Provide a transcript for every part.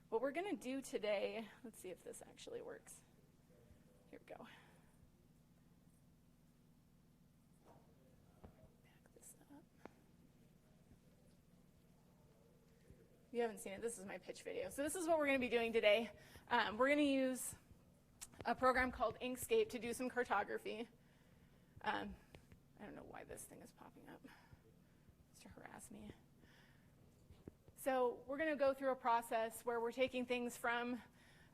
what we're going to do today, let's see if this actually works. Here we go. Back this up. If you haven't seen it, this is my pitch video. So this is what we're going to be doing today. We're going to use a program called Inkscape to do some cartography. I don't know why this thing is popping up. It's to harass me. So we're going to go through a process where we're taking things from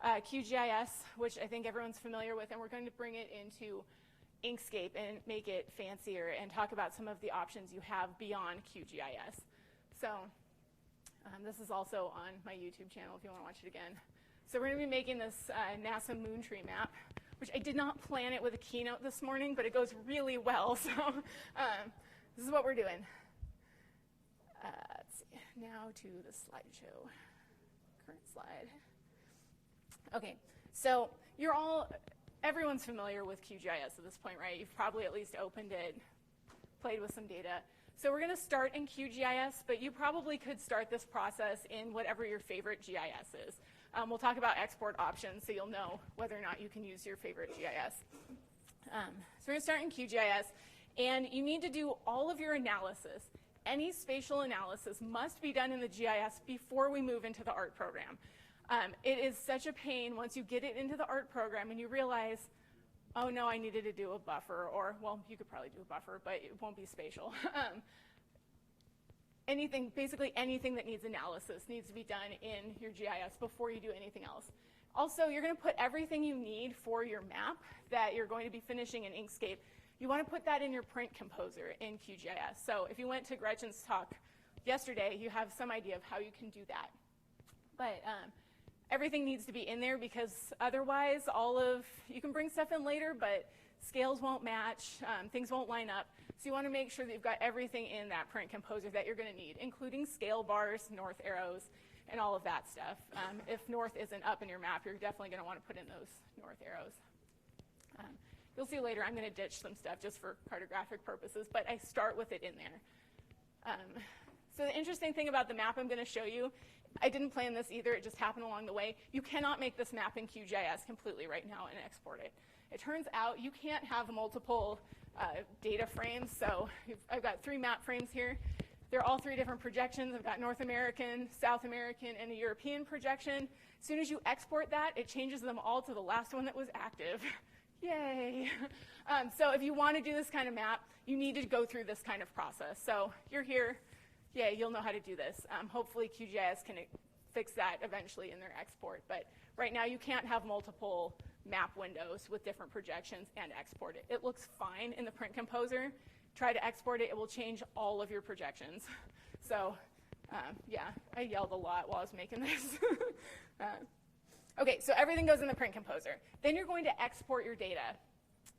QGIS, which I think everyone's familiar with, and we're going to bring it into Inkscape and make it fancier and talk about some of the options you have beyond QGIS. So this is also on my YouTube channel if you want to watch it again. So we're going to be making this NASA moon tree map, which I did not plan it with a keynote this morning, but it goes really well. So this is what we're doing. Let's see. Now to the slideshow. Current slide. Okay, so everyone's familiar with QGIS at this point, right? You've probably at least opened it, played with some data. So we're going to start in QGIS, but you probably could start this process in whatever your favorite GIS is. We'll talk about export options so you'll know whether or not you can use your favorite GIS. So we're going to start in QGIS, and you need to do all of your analysis. Any spatial analysis must be done in the GIS before we move into the ART program. It is such a pain once you get it into the ART program and you realize, oh no, I needed to do a buffer, or, well, you could probably do a buffer, but it won't be spatial. Basically anything that needs analysis needs to be done in your GIS before you do anything else. Also, you're going to put everything you need for your map that you're going to be finishing in Inkscape. You want to put that in your print composer in QGIS. So if you went to Gretchen's talk yesterday, you have some idea of how you can do that. But everything needs to be in there because otherwise you can bring stuff in later, but scales won't match, things won't line up. So you want to make sure that you've got everything in that print composer that you're going to need, including scale bars, north arrows, and all of that stuff. If north isn't up in your map, you're definitely going to want to put in those north arrows. You'll see later I'm going to ditch some stuff just for cartographic purposes, but I start with it in there. So the interesting thing about the map I'm going to show you, I didn't plan this either, it just happened along the way. You cannot make this map in QGIS completely right now and export it. It turns out you can't have multiple data frames, so I've got 3 map frames here. They're all 3 different projections. I've got North American, South American, and a European projection. As soon as you export that, it changes them all to the last one that was active. Yay! So if you want to do this kind of map, you need to go through this kind of process. So you're here. Yay, you'll know how to do this. Hopefully QGIS can fix that eventually in their export. But right now you can't have multiple map windows with different projections and export it. It looks fine in the print composer. Try to export it, it will change all of your projections. So yeah, I yelled a lot while I was making this. Okay, so everything goes in the print composer. Then you're going to export your data.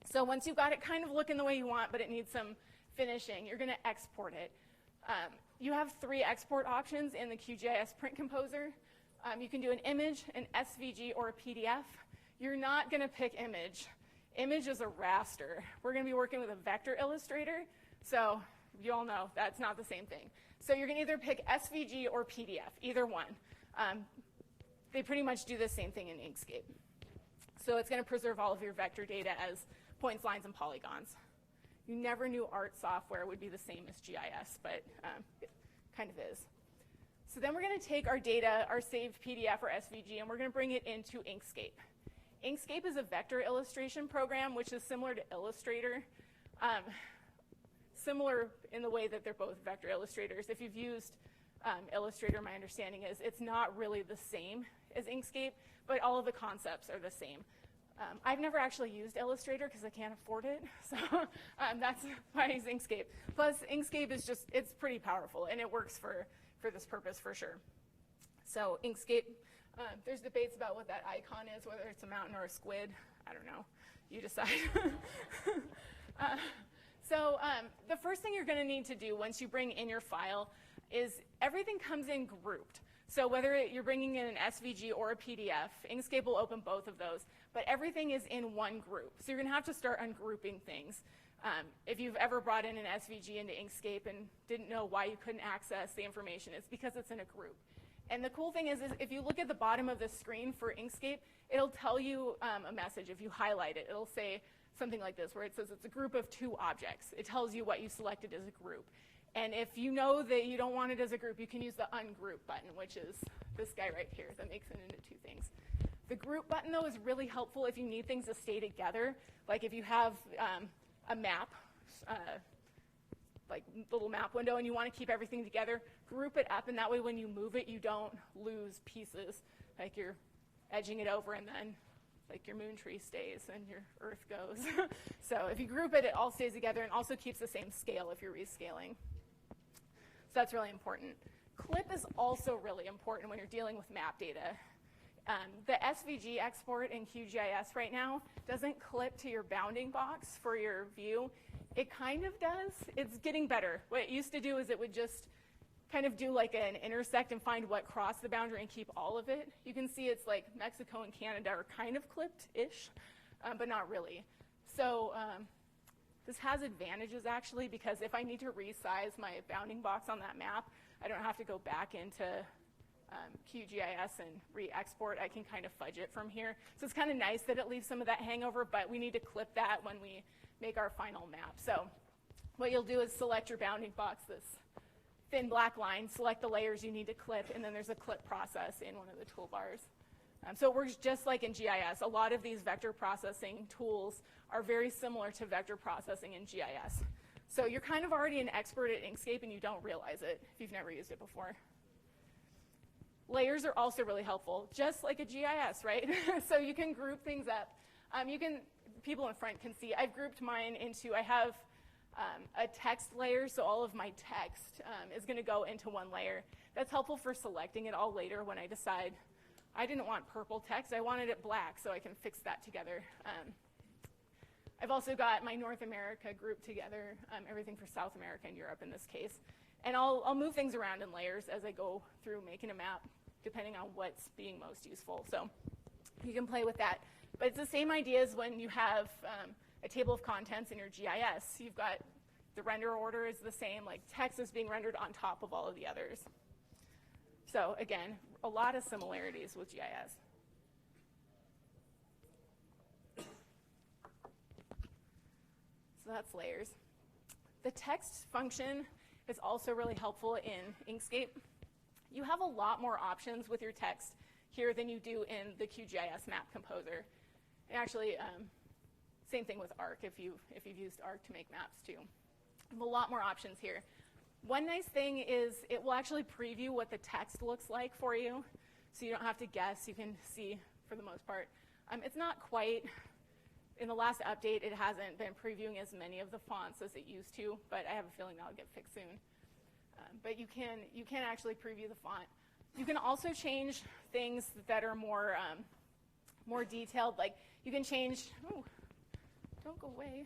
So once you've got it kind of looking the way you want, but it needs some finishing, you're going to export it. You have 3 export options in the QGIS print composer. You can do an image, an SVG, or a PDF. You're not going to pick image. Image is a raster. We're going to be working with a vector illustrator, so you all know that's not the same thing. So you're going to either pick SVG or PDF, either one. They pretty much do the same thing in Inkscape. So it's going to preserve all of your vector data as points, lines, and polygons. You never knew art software would be the same as GIS, but it kind of is. So then we're going to take our data, our saved PDF or SVG, and we're going to bring it into Inkscape. Inkscape is a vector illustration program, which is similar to Illustrator. Similar in the way that they're both vector illustrators. If you've used Illustrator, my understanding is it's not really the same as Inkscape, but all of the concepts are the same. I've never actually used Illustrator because I can't afford it, so that's why I use Inkscape. Plus, Inkscape is it's pretty powerful, and it works for this purpose for sure. So Inkscape, there's debates about what that icon is, whether it's a mountain or a squid. I don't know. You decide. So the first thing you're going to need to do once you bring in your file is everything comes in grouped. So whether you're bringing in an SVG or a PDF, Inkscape will open both of those, but everything is in one group. So you're going to have to start ungrouping things. If you've ever brought in an SVG into Inkscape and didn't know why you couldn't access the information, it's because it's in a group. And the cool thing is if you look at the bottom of the screen for Inkscape, it'll tell you a message. If you highlight it, it'll say something like this, where it says it's a group of 2 objects. It tells you what you selected as a group. And if you know that you don't want it as a group, you can use the ungroup button, which is this guy right here that makes it into 2 things. The group button, though, is really helpful if you need things to stay together. Like if you have a map, like little map window, and you want to keep everything together, group it up, and that way when you move it, you don't lose pieces. Like you're edging it over, and then like your moon tree stays and your earth goes. So if you group it, it all stays together and also keeps the same scale if you're rescaling. So that's really important. Clip is also really important when you're dealing with map data. The SVG export in QGIS right now doesn't clip to your bounding box for your view. It kind of does. It's getting better. What it used to do is it would just kind of do like an intersect and find what crossed the boundary and keep all of it. You can see it's like Mexico and Canada are kind of clipped-ish, but not really. So this has advantages, actually, because if I need to resize my bounding box on that map, I don't have to go back into QGIS and re-export. I can kind of fudge it from here. So it's kind of nice that it leaves some of that hangover, but we need to clip that when we make our final map. So what you'll do is select your bounding box, this thin black line, select the layers you need to clip, and then there's a clip process in one of the toolbars. So it works just like in GIS. A lot of these vector processing tools are very similar to vector processing in GIS. So you're kind of already an expert at Inkscape, and you don't realize it if you've never used it before. Layers are also really helpful, just like a GIS, right? So you can group things up. People in front can see, I've grouped mine into, I have a text layer, so all of my text is going to go into one layer. That's helpful for selecting it all later when I decide I didn't want purple text, I wanted it black, so I can fix that together. I've also got my North America grouped together, everything for South America and Europe in this case. And I'll move things around in layers as I go through making a map, depending on what's being most useful. So you can play with that. But it's the same idea as when you have a table of contents in your GIS. You've got the render order is the same, like text is being rendered on top of all of the others. So again, a lot of similarities with GIS. So that's layers. The text function is also really helpful in Inkscape. You have a lot more options with your text here than you do in the QGIS map composer. And actually, same thing with ARC if you've used ARC to make maps too. You have a lot more options here. One nice thing is it will actually preview what the text looks like for you, so you don't have to guess. You can see for the most part. It's not quite, in the last update, it hasn't been previewing as many of the fonts as it used to, but I have a feeling that'll get fixed soon. But you can actually preview the font. You can also change things that are more detailed. Like you can change, oh, don't go away.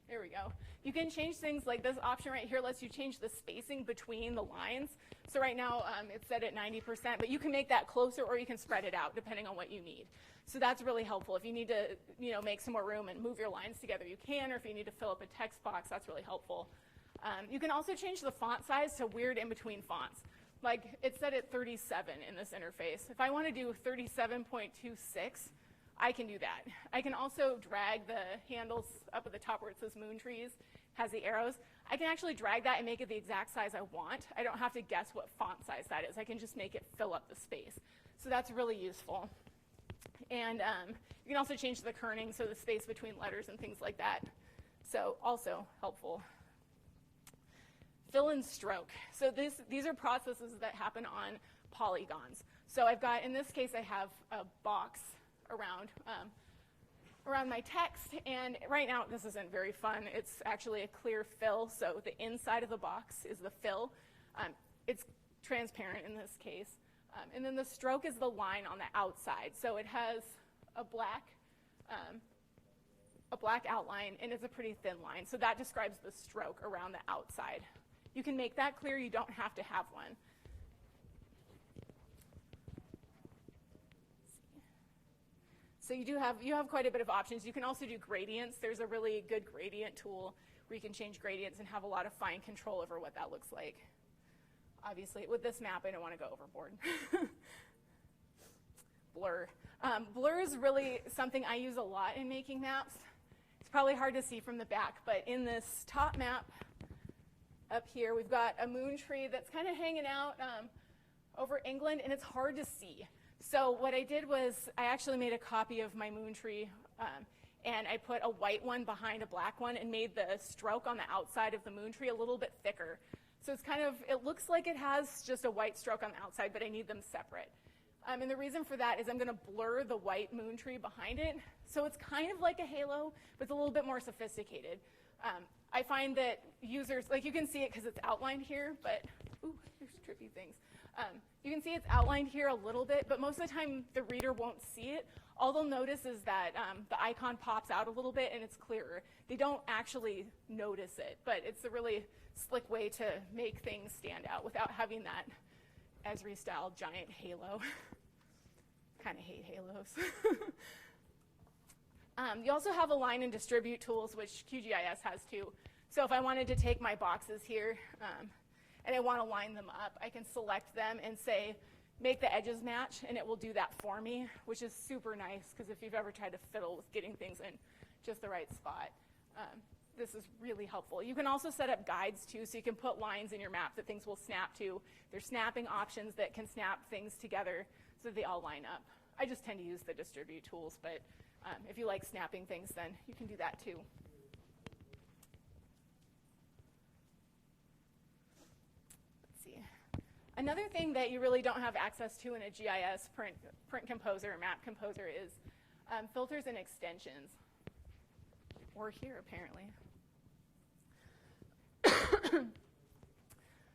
There we go. You can change things like this option right here lets you change the spacing between the lines. So right now it's set at 90%, but you can make that closer or you can spread it out depending on what you need. So that's really helpful. If you need to make some more room and move your lines together, you can, or if you need to fill up a text box, that's really helpful. You can also change the font size to weird in-between fonts. Like it's set at 37 in this interface. If I want to do 37.26, I can do that. I can also drag the handles up at the top where it says moon trees, has the arrows. I can actually drag that and make it the exact size I want. I don't have to guess what font size that is. I can just make it fill up the space. So that's really useful. And you can also change the kerning, so the space between letters and things like that. So also helpful. Fill and stroke. So these are processes that happen on polygons. So I've got, in this case, I have a box around my text, and right now this isn't very fun. It's actually a clear fill, so the inside of the box is the fill. It's transparent in this case. And then the stroke is the line on the outside. So it has a black outline, and it's a pretty thin line. So that describes the stroke around the outside. You can make that clear. You don't have to have one. So you have quite a bit of options. You can also do gradients. There's a really good gradient tool where you can change gradients and have a lot of fine control over what that looks like. obviously, with this map, I don't want to go overboard. Blur. Blur is really something I use a lot in making maps. It's probably hard to see from the back, but in this top map up here, we've got a moon tree that's kind of hanging out over England, and it's hard to see. So what I did was I actually made a copy of my moon tree, and I put a white one behind a black one and made the stroke on the outside of the moon tree a little bit thicker. So it's kind of, it looks like it has just a white stroke on the outside, but I need them separate. And the reason for that is I'm going to blur the white moon tree behind it. So it's kind of like a halo, but it's a little bit more sophisticated. I find that users, like you can see it because it's outlined here, but, ooh, there's trippy things. You can see it's outlined here a little bit, but most of the time the reader won't see it. All they'll notice is that the icon pops out a little bit and it's clearer. They don't actually notice it, but it's a really slick way to make things stand out without having that Esri-style giant halo. Kind of hate halos. You also have Align and Distribute tools, which QGIS has too. So if I wanted to take my boxes here and I want to line them up, I can select them and say, make the edges match, and it will do that for me, which is super nice, because if you've ever tried to fiddle with getting things in just the right spot, this is really helpful. You can also set up guides too, so you can put lines in your map that things will snap to. There's snapping options that can snap things together so that they all line up. I just tend to use the distribute tools, but if you like snapping things, then you can do that too. Let's see. Another thing that you really don't have access to in a GIS print composer or map composer is filters and extensions. Or here, apparently.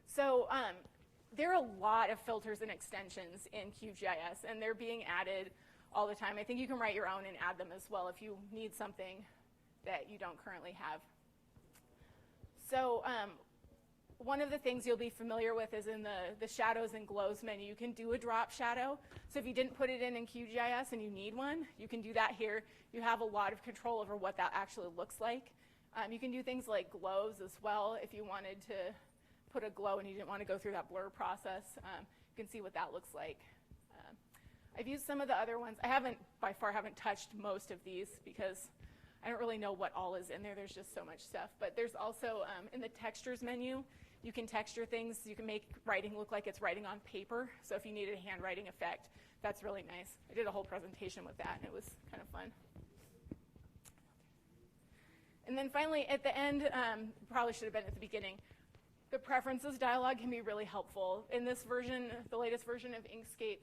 So there are a lot of filters and extensions in QGIS, and they're being added all the time. I think you can write your own and add them as well if you need something that you don't currently have. So one of the things you'll be familiar with is in the shadows and glows menu, you can do a drop shadow. So if you didn't put it in QGIS and you need one, you can do that here. You have a lot of control over what that actually looks like. You can do things like glows as well. If you wanted to put a glow and you didn't want to go through that blur process, you can see what that looks like. I've used some of the other ones. I by far haven't touched most of these because I don't really know what all is in there. There's just so much stuff. But there's also, in the textures menu, you can texture things. You can make writing look like it's writing on paper. So if you needed a handwriting effect, that's really nice. I did a whole presentation with that, and it was kind of fun. And then finally, at the end, probably should have been at the beginning, the preferences dialog can be really helpful. In this version, the latest version of Inkscape,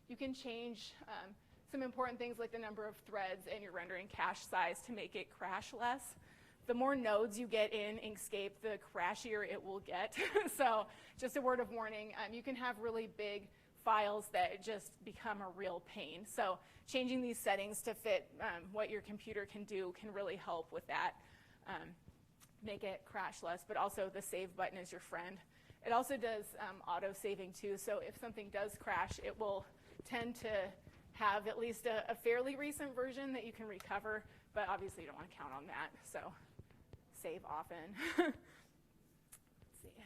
you can change some important things like the number of threads and your rendering cache size to make it crash less. The more nodes you get in Inkscape, the crashier it will get. So just a word of warning, you can have really big files that just become a real pain. So changing these settings to fit what your computer can do can really help with that. Make it crash less, but also the save button is your friend. It also does auto-saving too, so if something does crash, it will tend to have at least a fairly recent version that you can recover, but obviously you don't want to count on that, so save often. Let's see.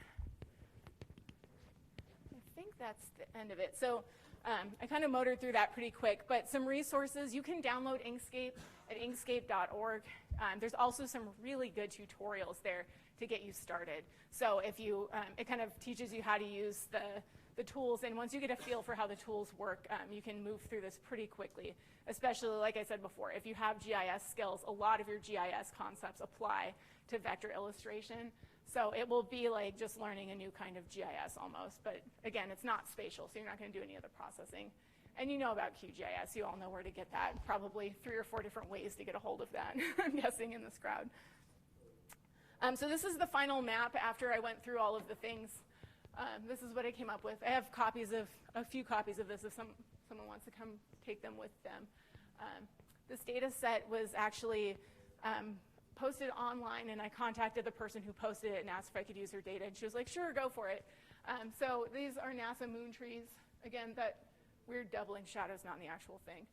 I think that's the end of it. So I kind of motored through that pretty quick, but some resources. You can download Inkscape at inkscape.org. There's also some really good tutorials there to get you started. So if you, it kind of teaches you how to use the tools, and once you get a feel for how the tools work, you can move through this pretty quickly, especially, like I said before, if you have GIS skills, a lot of your GIS concepts apply to vector illustration. So it will be like just learning a new kind of GIS almost, but again, it's not spatial, so you're not going to do any of the processing. And you know about QGIS. You all know where to get that. Probably 3 or 4 different ways to get a hold of that, I'm guessing, in this crowd. So this is the final map after I went through all of the things. This is what I came up with. I have a few copies of this if someone wants to come take them with them. This data set was actually posted online, and I contacted the person who posted it and asked if I could use her data, and she was like, sure, go for it. So these are NASA moon trees. Again, that weird doubling shadows, not in the actual thing.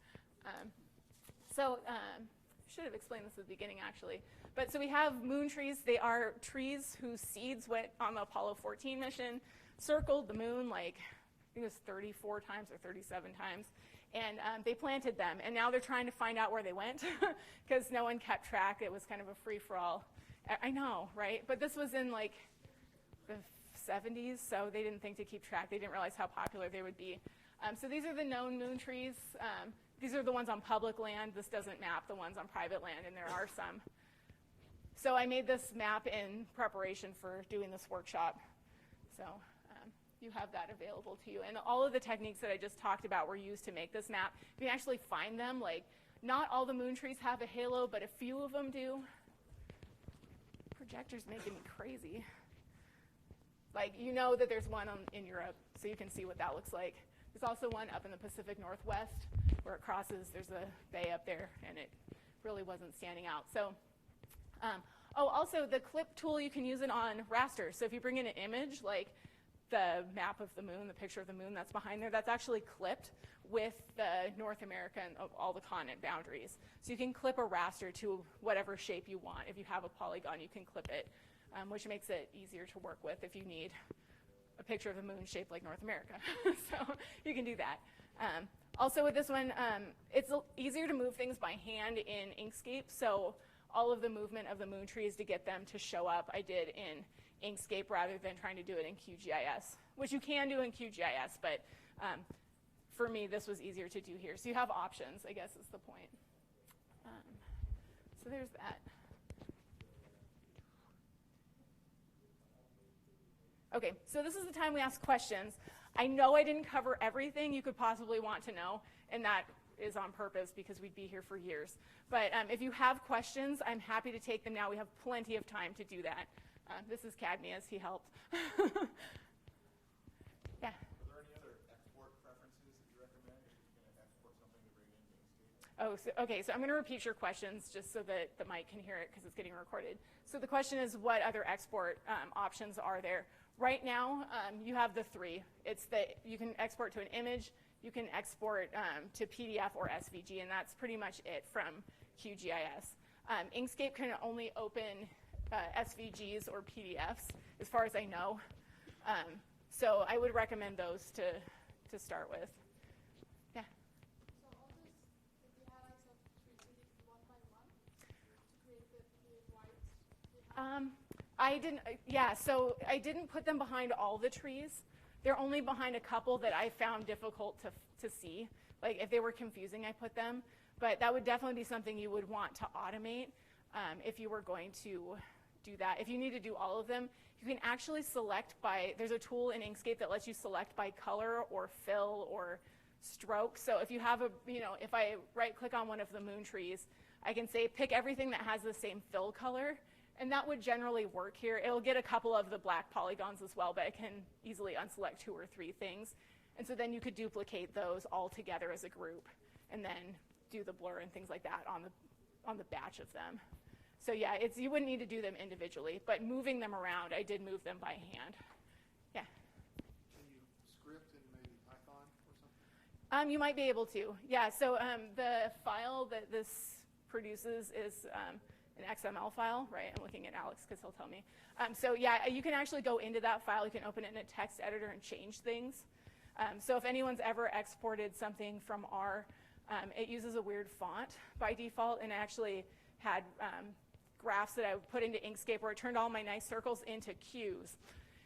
Should have explained this at the beginning, actually. But so we have moon trees. They are trees whose seeds went on the Apollo 14 mission. circled the moon like, I think it was 34 times or 37 times. And they planted them. And now they're trying to find out where they went because no one kept track. It was kind of a free-for-all. I know, right? But this was in like the 70s, so they didn't think to keep track. They didn't realize how popular they would be. So these are the known moon trees. These are the ones on public land. This doesn't map the ones on private land, and there are some. So I made this map in preparation for doing this workshop. So you have that available to you. And all of the techniques that I just talked about were used to make this map. You can actually find them. Like, not all the moon trees have a halo, but a few of them do. Projector's making me crazy. Like, you know that there's one in Europe, so you can see what that looks like. There's also one up in the Pacific Northwest where it crosses. There's a bay up there, and it really wasn't standing out. So, also the clip tool, you can use it on raster. So if you bring in an image, like the map of the moon, the picture of the moon that's behind there, that's actually clipped with the North America and all the continent boundaries. So you can clip a raster to whatever shape you want. If you have a polygon, you can clip it, which makes it easier to work with if you need a picture of the moon shaped like North America. So you can do that. Also with this one, it's easier to move things by hand in Inkscape. So all of the movement of the moon trees to get them to show up, I did in Inkscape rather than trying to do it in QGIS, which you can do in QGIS, but for me, this was easier to do here. So you have options, I guess is the point. So there's that. Okay, so this is the time we ask questions. I know I didn't cover everything you could possibly want to know, and that is on purpose because we'd be here for years. But if you have questions, I'm happy to take them now. We have plenty of time to do that. This is Cadmius, he helped. Yeah. Are there any other export preferences that you recommend if you're going to export something to bring into Inkscape? Okay, so I'm going to repeat your questions just so that the mic can hear it because it's getting recorded. So the question is, what other export options are there? Right now, you have the three. It's that you can export to an image, you can export to PDF or SVG, and that's pretty much it from QGIS. Inkscape can only open SVGs or PDFs, as far as I know. So I would recommend those to start with. Yeah? So all this, if you had access to trees, you did one by one to create the whites? I didn't, yeah, so I didn't put them behind all the trees. They're only behind a couple that I found difficult to see. Like if they were confusing, I put them. But that would definitely be something you would want to automate if you were going to do that. If you need to do all of them, you can actually select by, there's a tool in Inkscape that lets you select by color or fill or stroke. So if you have if I right click on one of the moon trees, I can say pick everything that has the same fill color, and that would generally work here. It'll get a couple of the black polygons as well, but it can easily unselect 2 or 3 things. And so then you could duplicate those all together as a group and then do the blur and things like that on the batch of them. So yeah, you wouldn't need to do them individually, but moving them around, I did move them by hand. Yeah. Can you script in maybe Python or something? You might be able to. Yeah, so the file that this produces is an XML file, right? I'm looking at Alex because he'll tell me. So yeah, you can actually go into that file. You can open it in a text editor and change things. So if anyone's ever exported something from R, it uses a weird font by default, and I actually had graphs that I would put into Inkscape where it turned all my nice circles into Qs.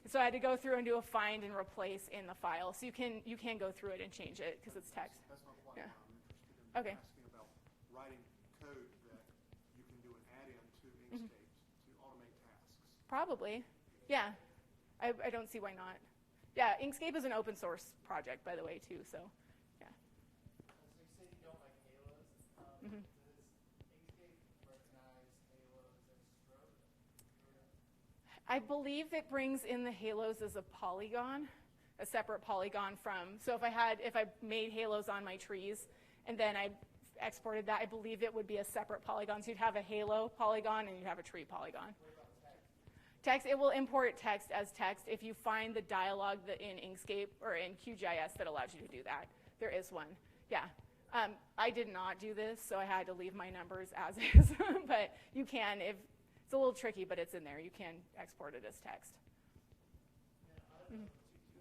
And so I had to go through and do a find and replace in the file. So you can go through it and change it because it's text. That's not quite Yeah. what I'm interested in. Okay. Asking about writing code that you can do an add-in to Inkscape to automate tasks. Probably. Yeah. I don't see why not. Yeah, Inkscape is an open source project, by the way, too. So, yeah. So you said you don't like halos. Mm-hmm. Does Inkscape recognize halos as stroke? I believe it brings in the halos as a polygon, a separate polygon from. So if I made halos on my trees and then I exported that, I believe it would be a separate polygon. So you'd have a halo polygon and you'd have a tree polygon. What about text? Text, it will import text as text if you find the dialog in Inkscape or in QGIS that allows you to do that. There is one. Yeah. I did not do this, so I had to leave my numbers as is. But you can, if it's a little tricky, but it's in there. You can export it as text. Yeah, out of the 2 QGIS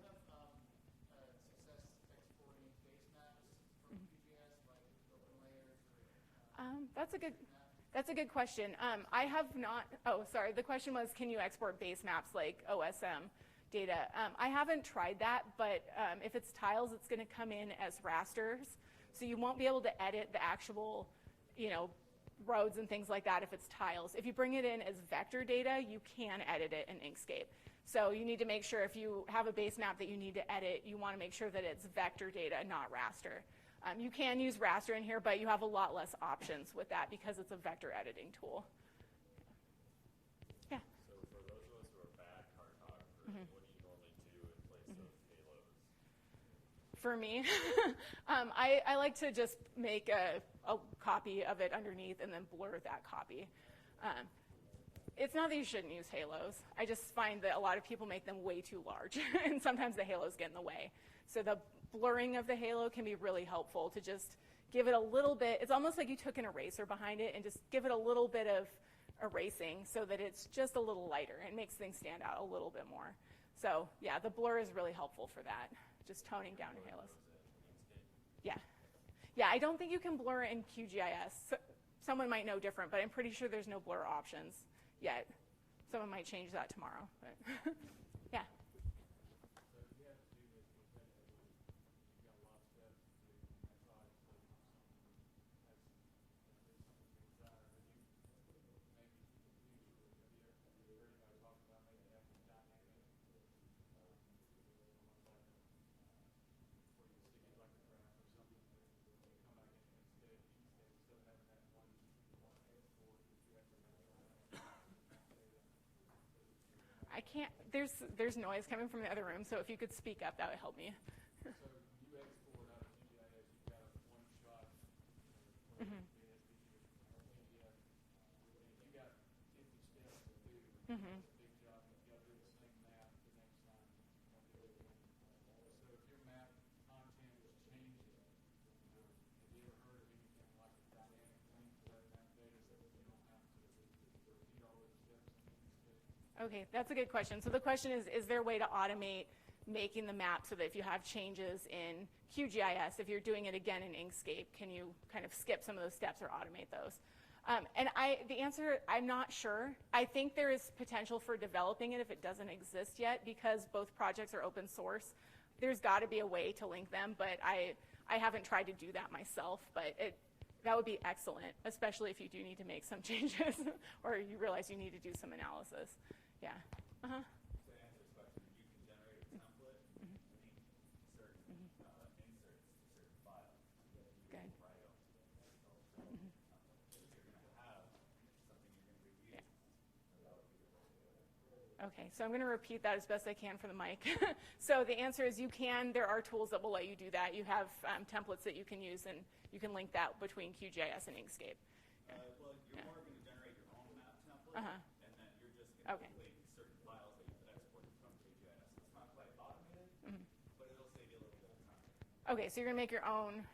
That's a good question. I have not, oh, sorry, the question was, can you export base maps like OSM data? I haven't tried that, but if it's tiles, it's going to come in as rasters, so you won't be able to edit the actual, roads and things like that if it's tiles. If you bring it in as vector data, you can edit it in Inkscape. So you need to make sure if you have a base map that you need to edit, you want to make sure that it's vector data, not raster. You can use raster in here, but you have a lot less options with that because it's a vector editing tool. Yeah. So for those of us who are bad cartographers, what do you normally do in place of halos? For me, I like to just make a copy of it underneath and then blur that copy. It's not that you shouldn't use halos. I just find that a lot of people make them way too large, and sometimes the halos get in the way. So the blurring of the halo can be really helpful to just give it a little bit. It's almost like you took an eraser behind it and just give it a little bit of erasing so that it's just a little lighter and makes things stand out a little bit more. So yeah, the blur is really helpful for that, just toning down halos. Yeah. Yeah, I don't think you can blur in QGIS. So, someone might know different, but I'm pretty sure there's no blur options yet. Someone might change that tomorrow, but yeah. So you have to do this repetitively. You've got a lot of steps to do. That's why it's something that's desire. But you maybe usually, have you heard anybody talk about maybe having dynamic, almost like where you stick it like a graph or something, but you come back in instead of having that one export that you have to mess around. I can't, there's noise coming from the other room, so if you could speak up, that would help me. So when you export out of QGIS, you've got a one-shot, PDF, and you got 50 steps to do. It's a big job. You've got to do the same map the next time you want to do it again. So if your map content is changing, have you ever heard of anything like a dynamic link to that map data so that you don't have to repeat all those steps in Inkscape? Okay, that's a good question. So the question is there a way to automate making the map so that if you have changes in QGIS, if you're doing it again in Inkscape, can you kind of skip some of those steps or automate those? And the answer, I'm not sure. I think there is potential for developing it if it doesn't exist yet, because both projects are open source. There's got to be a way to link them, but I haven't tried to do that myself, but that would be excellent, especially if you do need to make some changes or you realize you need to do some analysis. Yeah. Uh-huh. To answer this question, you can generate a template and insert inserts to certain files. Good. Right on. So you're going to have something you're going to reuse. Okay, so I'm going to repeat that as best I can for the mic. So the answer is you can. There are tools that will let you do that. You have templates that you can use, and you can link that between QGIS and Inkscape. Well, you're more going to generate your own map template, and then you're just going to link certain files that you've exported from QGIS. It's not quite automated, but it'll save you a little bit of time. Okay, so you're going to make your own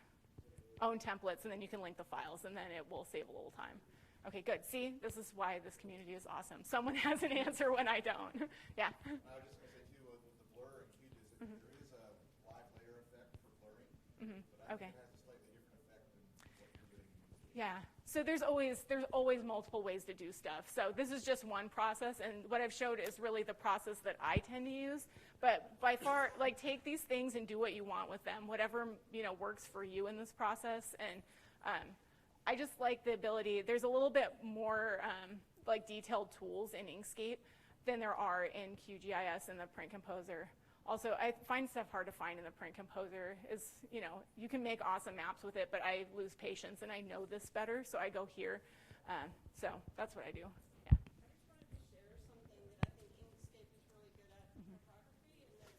templates, and then you can link the files, and then it will save a little time. Okay, good. See, this is why this community is awesome. Someone has an answer when I don't. Yeah. I was just going to say, too, with the blur and QGIS, there is a live layer effect for blurring, but I think it has a slightly different effect than what you're doing. Yeah. So there's always multiple ways to do stuff. So this is just one process, and what I've showed is really the process that I tend to use. But by far, like, take these things and do what you want with them, whatever works for you in this process. And I just like the ability. There's a little bit more like detailed tools in Inkscape than there are in QGIS and the Print Composer. Also, I find stuff hard to find in the Print Composer. You can make awesome maps with it, but I lose patience, and I know this better, so I go here. So that's what I do. Yeah. I just wanted to share something that I think Inkscape is really good at for cartography, and that's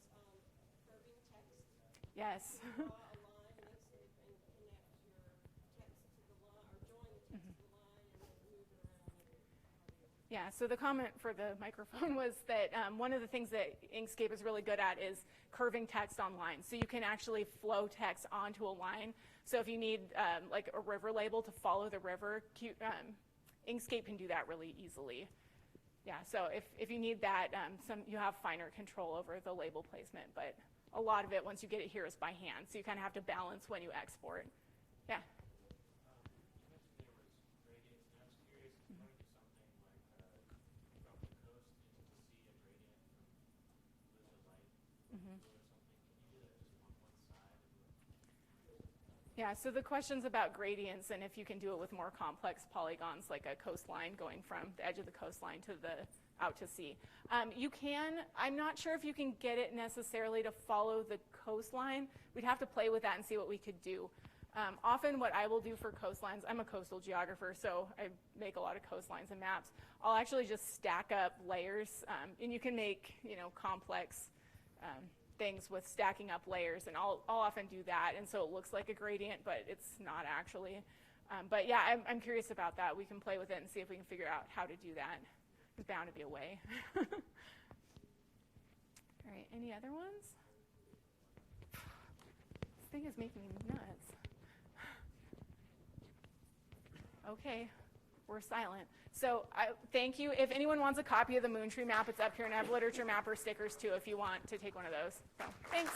curving text. Yes. Draw a line in Inkscape and connect your text to the line, or join the text to the line, and then move it around. Yeah, so the comment for the microphone was that one of the things that Inkscape is really good at is curving text on lines. So you can actually flow text onto a line. So if you need like a river label to follow the river, Inkscape can do that really easily. Yeah, so if you need that, you have finer control over the label placement, but a lot of it, once you get it here, is by hand. So you kind of have to balance when you export. Yeah. You mentioned there was Yeah, so the question's about gradients and if you can do it with more complex polygons like a coastline going from the edge of the coastline to the out to sea. You can, I'm not sure if you can get it necessarily to follow the coastline. We'd have to play with that and see what we could do. Often what I will do for coastlines, I'm a coastal geographer, so I make a lot of coastlines and maps. I'll actually just stack up layers, and you can make, you know, complex things with stacking up layers, and I'll often do that, and so it looks like a gradient, but it's not actually. But yeah, I'm curious about that. We can play with it and see if we can figure out how to do that. There's bound to be a way. All right, any other ones? This thing is making me nuts. Okay, we're silent. So thank you. If anyone wants a copy of the Moon Tree map, it's up here, and I have literature mapper stickers too if you want to take one of those. So thanks.